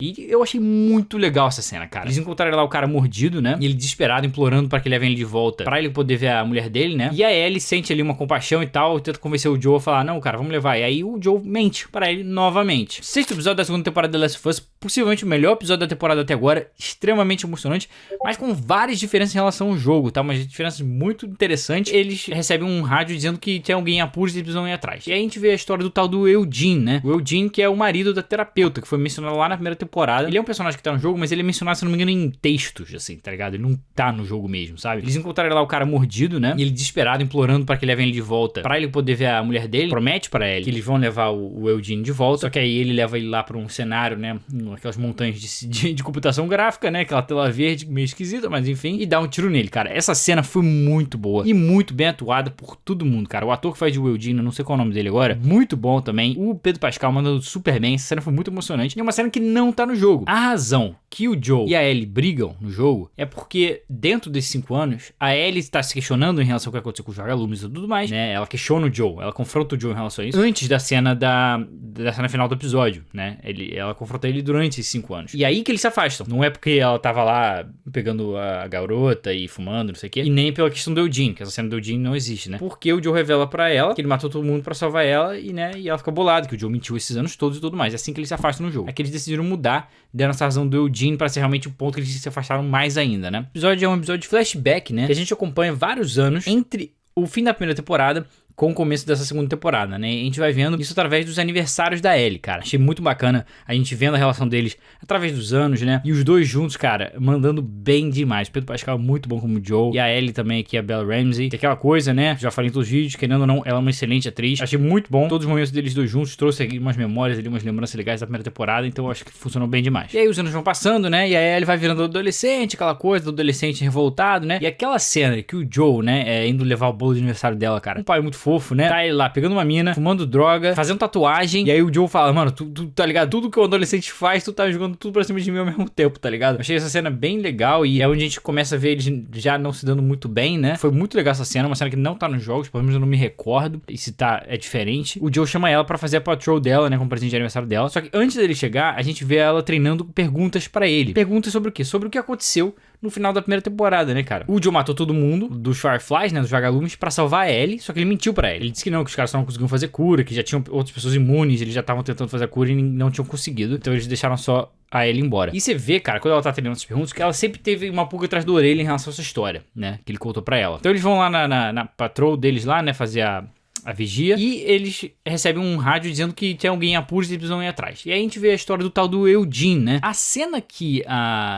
E eu achei muito legal essa cena, cara. Eles encontraram lá o cara mordido, né? E ele desesperado, implorando pra que levem ele de volta, pra ele poder ver a mulher dele, né? E a Ellie sente ali uma compaixão e tal, tenta convencer o Joe a falar, não, cara, vamos levar. E aí o Joe mente pra ele novamente. Sexto episódio da segunda temporada de The Last of Us, possivelmente o melhor episódio da temporada até agora, extremamente emocionante, mas com várias diferenças em relação ao jogo, tá? Umas diferenças muito interessantes. Eles recebem um rádio dizendo que tem alguém em apuros e eles precisam ir atrás. E aí a gente vê a história do tal do Eugene, né? O Eugene, que é o marido da terapeuta, que foi mencionado lá na primeira temporada. Ele é um personagem que tá no jogo, mas ele é mencionado, se não me engano, em textos, assim, tá ligado? Ele não tá no jogo mesmo, sabe? Eles encontraram lá o cara mordido, né? E ele desesperado, implorando pra que levem ele de volta, pra ele poder ver a mulher dele. Promete pra ele que eles vão levar o Eugene de volta. Só que aí ele leva ele lá pra um cenário, né? Aquelas montanhas de computação gráfica, né? Aquela tela verde meio esquisita, mas enfim. E dá um tiro nele, cara. Essa cena foi muito boa e muito bem atuada por todo mundo, cara. O ator que faz o Eugene, eu não sei qual é o nome dele agora, muito bom também. O Pedro Pascal mandando super bem. Essa cena foi muito emocionante. E é uma cena que não tá no jogo. A razão que o Joe e a Ellie brigam no jogo é porque dentro desses 5 anos, a Ellie está se questionando em relação ao que aconteceu com os vagalumes e tudo mais, né? Ela questiona o Joe, ela confronta o Joe em relação a isso antes da cena da cena final do episódio, né? Ela confronta ele durante esses 5 anos. E aí que eles se afastam. Não é porque ela tava lá pegando a garota e fumando, não sei o quê, e nem pela questão do Eugene, que essa cena do Eugene não existe, né? Porque o Joe revela pra ela que ele matou todo mundo pra salvar ela e, né? E ela fica bolada, que o Joe mentiu esses anos todos e tudo mais. É assim que eles se afastam no jogo. É que eles decidiram mudar, deram essa razão do Eugene pra ser realmente o ponto que eles se afastaram mais ainda, né? O episódio é um episódio de flashback, né? Que a gente acompanha vários anos entre o fim da primeira temporada com o começo dessa segunda temporada, né? E a gente vai vendo isso através dos aniversários da Ellie, cara. Achei muito bacana a gente vendo a relação deles através dos anos, né? E os dois juntos, cara, mandando bem demais. Pedro Pascal muito bom como Joe. E a Ellie também aqui, a Bella Ramsey. Que é aquela coisa, né? Já falei em todos os vídeos, querendo ou não, ela é uma excelente atriz. Achei muito bom. Todos os momentos deles dois juntos, trouxe aqui umas memórias ali, umas lembranças legais da primeira temporada. Então eu acho que funcionou bem demais. E aí os anos vão passando, né? E a Ellie vai virando adolescente, aquela coisa do adolescente revoltado, né? E aquela cena que o Joe, né, indo levar o bolo de aniversário dela, cara. Um pai muito fofo, né? Tá ele lá pegando uma mina, fumando droga, fazendo tatuagem. E aí o Joe fala, mano, tu tá ligado? Tudo que o adolescente faz, tu tá jogando tudo pra cima de mim ao mesmo tempo, tá ligado? Eu achei essa cena bem legal e é onde a gente começa a ver eles já não se dando muito bem, né? Foi muito legal essa cena, uma cena que não tá nos jogos, pelo menos eu não me recordo. E se tá, é diferente. O Joe chama ela pra fazer a patrol dela, né? Como presente de aniversário dela. Só que antes dele chegar, a gente vê ela treinando perguntas pra ele. Perguntas sobre o quê? Sobre o que aconteceu no final da primeira temporada, né, cara? O Joe matou todo mundo dos Fireflies, né, dos vagalumes, pra salvar a Ellie, só que ele mentiu pra ela. Ele disse que não, que os caras só não conseguiam fazer cura, que já tinham outras pessoas imunes, eles já estavam tentando fazer a cura e não tinham conseguido. Então eles deixaram só a Ellie embora. E você vê, cara, quando ela tá treinando essas perguntas, que ela sempre teve uma pulga atrás da orelha em relação a essa história, né, que ele contou pra ela. Então eles vão lá na patrol deles lá, né, fazer a vigia, e eles recebem um rádio dizendo que tem alguém em apuros e eles precisam ir atrás. E aí a gente vê a história do tal do Eugene, né? A cena que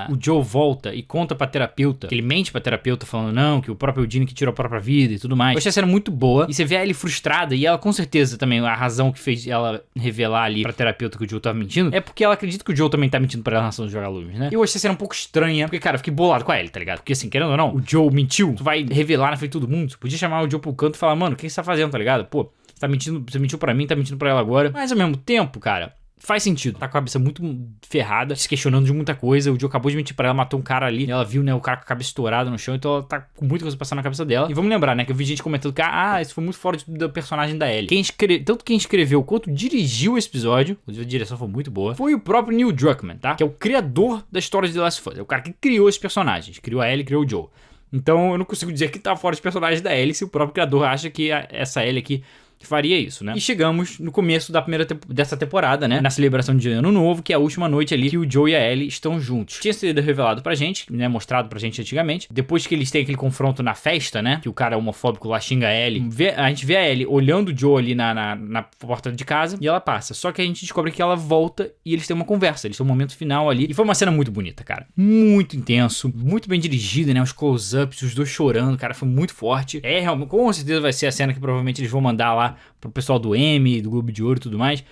o Joe volta e conta pra terapeuta, que ele mente pra terapeuta falando não, que o próprio Eugene que tirou a própria vida e tudo mais. Eu achei a cena muito boa, e você vê ela frustrada, e ela com certeza também, a razão que fez ela revelar ali pra terapeuta que o Joe tava mentindo, é porque ela acredita que o Joe também tá mentindo pra ela em relação aos vagalumes, né? E eu achei a cena um pouco estranha, porque, cara, eu fiquei bolado com a Ellie, tá ligado? Porque assim, querendo ou não, o Joe mentiu, tu vai revelar na frente de todo mundo, tu podia chamar o Joe pro canto e falar, mano, o que você tá fazendo, tá ligado? Pô, tá mentindo, você mentiu pra mim, tá mentindo pra ela agora. Mas ao mesmo tempo, cara, faz sentido. Tá com a cabeça muito ferrada, se questionando de muita coisa. O Joe acabou de mentir pra ela, matou um cara ali. Ela viu, né, o cara com a cabeça estourada no chão. Então ela tá com muita coisa passando na cabeça dela. E vamos lembrar, né, que eu vi gente comentando que, isso foi muito fora do personagem da Ellie. Tanto quem escreveu quanto dirigiu esse episódio, inclusive a direção foi muito boa, foi o próprio Neil Druckmann, tá? Que é o criador da história de The Last of Us. É o cara que criou esses personagens. Criou a Ellie, criou o Joe. Então eu não consigo dizer que tá fora dos personagens da Ellie se o próprio criador acha que essa Ellie aqui faria isso, né? E chegamos no começo da dessa temporada, né? Na celebração de Ano Novo, que é a última noite ali que o Joe e a Ellie estão juntos. Tinha sido revelado pra gente, né? Mostrado pra gente antigamente. Depois que eles têm aquele confronto na festa, né? Que o cara homofóbico lá xinga a Ellie. A gente vê a Ellie olhando o Joe ali na porta de casa e ela passa. Só que a gente descobre que ela volta e eles têm uma conversa. Eles têm um momento final ali. E foi uma cena muito bonita, cara. Muito intenso. Muito bem dirigida, né? Os close-ups, os dois chorando, cara. Foi muito forte. Realmente, com certeza vai ser a cena que provavelmente eles vão mandar lá pro pessoal do Emmy, do Globo de Ouro e tudo mais,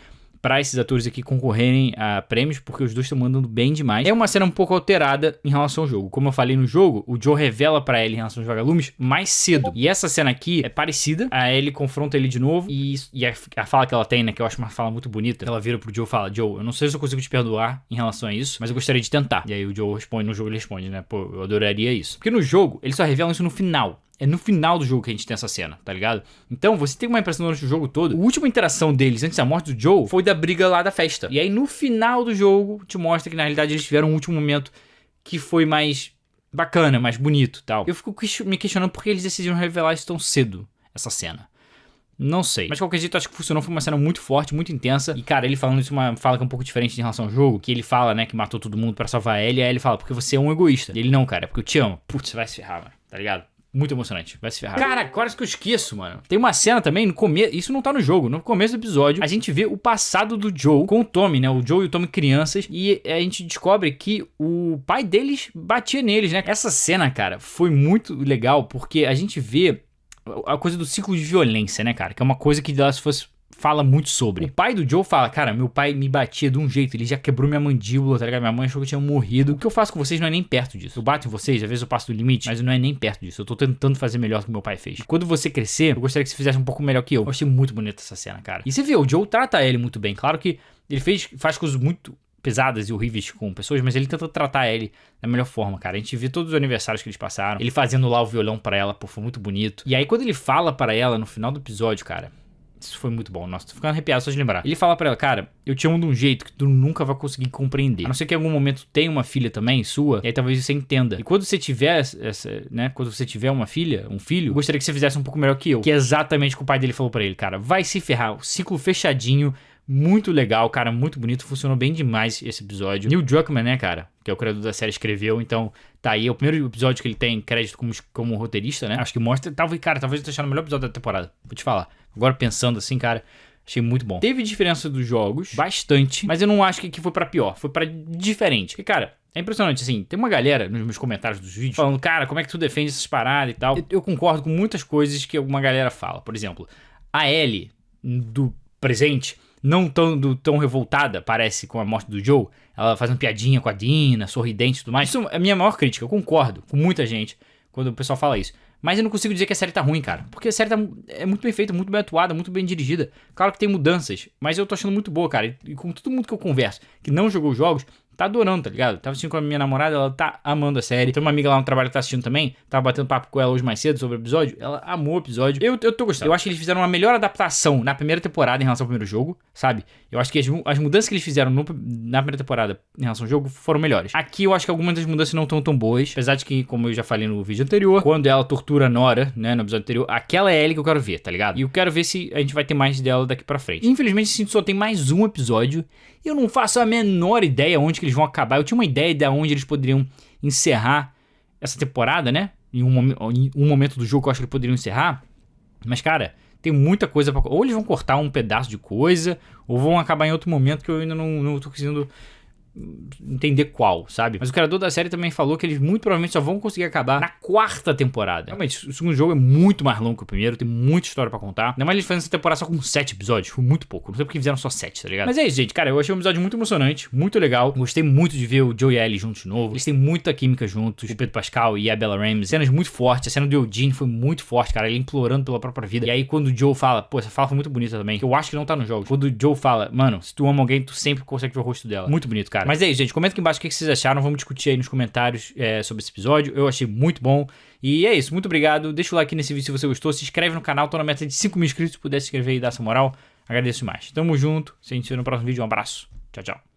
pra esses atores aqui concorrerem a prêmios, porque os dois estão mandando bem demais. É uma cena um pouco alterada em relação ao jogo. Como eu falei no jogo, o Joe revela pra Ellie em relação aos vagalumes mais cedo. E essa cena aqui é parecida. A Ellie confronta ele de novo e a fala que ela tem, né, que eu acho uma fala muito bonita, ela vira pro Joe e fala, Joe, eu não sei se eu consigo te perdoar em relação a isso, mas eu gostaria de tentar. E aí o Joe responde, no jogo ele responde, né, pô, eu adoraria isso. Porque no jogo, eles só revelam isso no final. é no final do jogo que a gente tem essa cena, tá ligado? Então você tem uma impressão durante o jogo todo. A última interação deles antes da morte do Joe foi da briga lá da festa. E aí no final do jogo te mostra que na realidade eles tiveram um último momento que foi mais bacana, mais bonito e tal. Eu fico me questionando por que eles decidiram revelar isso tão cedo, essa cena. Não sei. Mas de qualquer jeito, acho que funcionou. Foi uma cena muito forte, muito intensa. E, cara, ele falando isso, uma fala que é um pouco diferente em relação ao jogo. Que ele fala, né, que matou todo mundo pra salvar ele. E aí ele fala, porque você é um egoísta. E ele, não, cara, é porque eu te amo. Putz, vai se ferrar, mano. Tá ligado? Muito emocionante. Vai se ferrar. Cara, agora que eu esqueço, mano. Tem uma cena também no começo. Isso não tá no jogo. No começo do episódio, a gente vê o passado do Joe com o Tommy, né? O Joe e o Tommy crianças. E a gente descobre que o pai deles batia neles, né? Essa cena, cara, foi muito legal. Porque a gente vê a coisa do ciclo de violência, né, cara? Que é uma coisa que The Last of Us fala muito sobre. O pai do Joe fala, cara, meu pai me batia de um jeito, ele já quebrou minha mandíbula, tá ligado? Minha mãe achou que eu tinha morrido. O que eu faço com vocês não é nem perto disso. Eu bato em vocês, às vezes eu passo do limite, mas não é nem perto disso. Eu tô tentando fazer melhor do que meu pai fez. Quando você crescer, eu gostaria que você fizesse um pouco melhor que eu. Eu achei muito bonita essa cena, cara. E você vê, o Joe trata ele muito bem. Claro que ele faz coisas muito pesadas e horríveis com pessoas, mas ele tenta tratar ele da melhor forma, cara. A gente vê todos os aniversários que eles passaram, ele fazendo lá o violão pra ela, pô, foi muito bonito. E aí quando ele fala pra ela no final do episódio, cara, isso foi muito bom. Nossa, tô ficando arrepiado só de lembrar. Ele fala pra ela, cara, eu te amo de um jeito que tu nunca vai conseguir compreender. A não ser que em algum momento tenha uma filha também, sua, e aí talvez você entenda. E quando você tiver quando você tiver uma filha, um filho, eu gostaria que você fizesse um pouco melhor que eu. Que é exatamente o que o pai dele falou pra ele, cara. Vai se ferrar, o ciclo fechadinho. Muito legal, cara, muito bonito, funcionou bem demais esse episódio. Neil Druckmann, né, cara, que é o criador da série, escreveu, então tá aí, é o primeiro episódio que ele tem crédito como roteirista, né, acho que mostra, talvez eu tô achando o melhor episódio da temporada, vou te falar. Agora pensando assim, cara, achei muito bom. Teve diferença dos jogos, bastante, mas eu não acho que aqui foi pra pior, foi pra diferente. Porque, cara, é impressionante, assim, tem uma galera nos meus comentários dos vídeos falando, cara, como é que tu defende essas paradas e tal. Eu concordo com muitas coisas que alguma galera fala, por exemplo, a Ellie do presente não tão revoltada, parece, com a morte do Joe. Ela fazendo piadinha com a Dina, sorridente e tudo mais. Isso é a minha maior crítica. Eu concordo com muita gente quando o pessoal fala isso. Mas eu não consigo dizer que a série tá ruim, cara. Porque a série é muito bem feita, muito bem atuada, muito bem dirigida. Claro que tem mudanças, mas eu tô achando muito boa, cara. E com todo mundo que eu converso, que não jogou os jogos, tá adorando, tá ligado? Tava assistindo com a minha namorada, ela tá amando a série. Tem uma amiga lá no trabalho que tá assistindo também, tava batendo papo com ela hoje mais cedo sobre o episódio. Ela amou o episódio. Eu tô gostando. Eu acho que eles fizeram uma melhor adaptação na primeira temporada em relação ao primeiro jogo, sabe? Eu acho que as mudanças que eles fizeram na primeira temporada em relação ao jogo foram melhores. Aqui eu acho que algumas das mudanças não estão tão boas, apesar de que, como eu já falei no vídeo anterior, quando ela tortura a Nora, né, no episódio anterior, aquela é ela que eu quero ver, tá ligado? E eu quero ver se a gente vai ter mais dela daqui pra frente. Infelizmente, a gente só tem mais um episódio e eu não faço a menor ideia onde que eles vão acabar. Eu tinha uma ideia de onde eles poderiam encerrar essa temporada, né? Em um momento do jogo que eu acho que eles poderiam encerrar. Mas, cara, tem muita coisa pra... Ou eles vão cortar um pedaço de coisa, ou vão acabar em outro momento que eu ainda não tô conseguindo entender qual, sabe? Mas o criador da série também falou que eles muito provavelmente só vão conseguir acabar na quarta temporada. Realmente, o segundo jogo é muito mais longo que o primeiro, tem muita história pra contar. Ainda mais eles fazendo essa temporada só com 7 episódios, foi muito pouco. Não sei porque fizeram só 7, tá ligado? Mas é isso, gente, cara, eu achei um episódio muito emocionante, muito legal. Gostei muito de ver o Joe e a Ellie juntos de novo. Eles têm muita química juntos, o Pedro Pascal e a Bella Ramsey. Cenas muito fortes, a cena do Eugene foi muito forte, cara, ele implorando pela própria vida. E aí quando o Joe fala, pô, essa fala foi muito bonita também, que eu acho que não tá no jogo. Quando o Joe fala, mano, se tu ama alguém, tu sempre consegue ver o rosto dela. Muito bonito, cara. Mas é isso, gente, comenta aqui embaixo o que vocês acharam, vamos discutir aí nos comentários sobre esse episódio. Eu achei muito bom. E é isso, muito obrigado. Deixa o like nesse vídeo se você gostou, se inscreve no canal, tô na meta de 5 mil inscritos, se puder se inscrever e dar essa moral, agradeço mais. Tamo junto, se a gente vê no próximo vídeo, um abraço, tchau, tchau.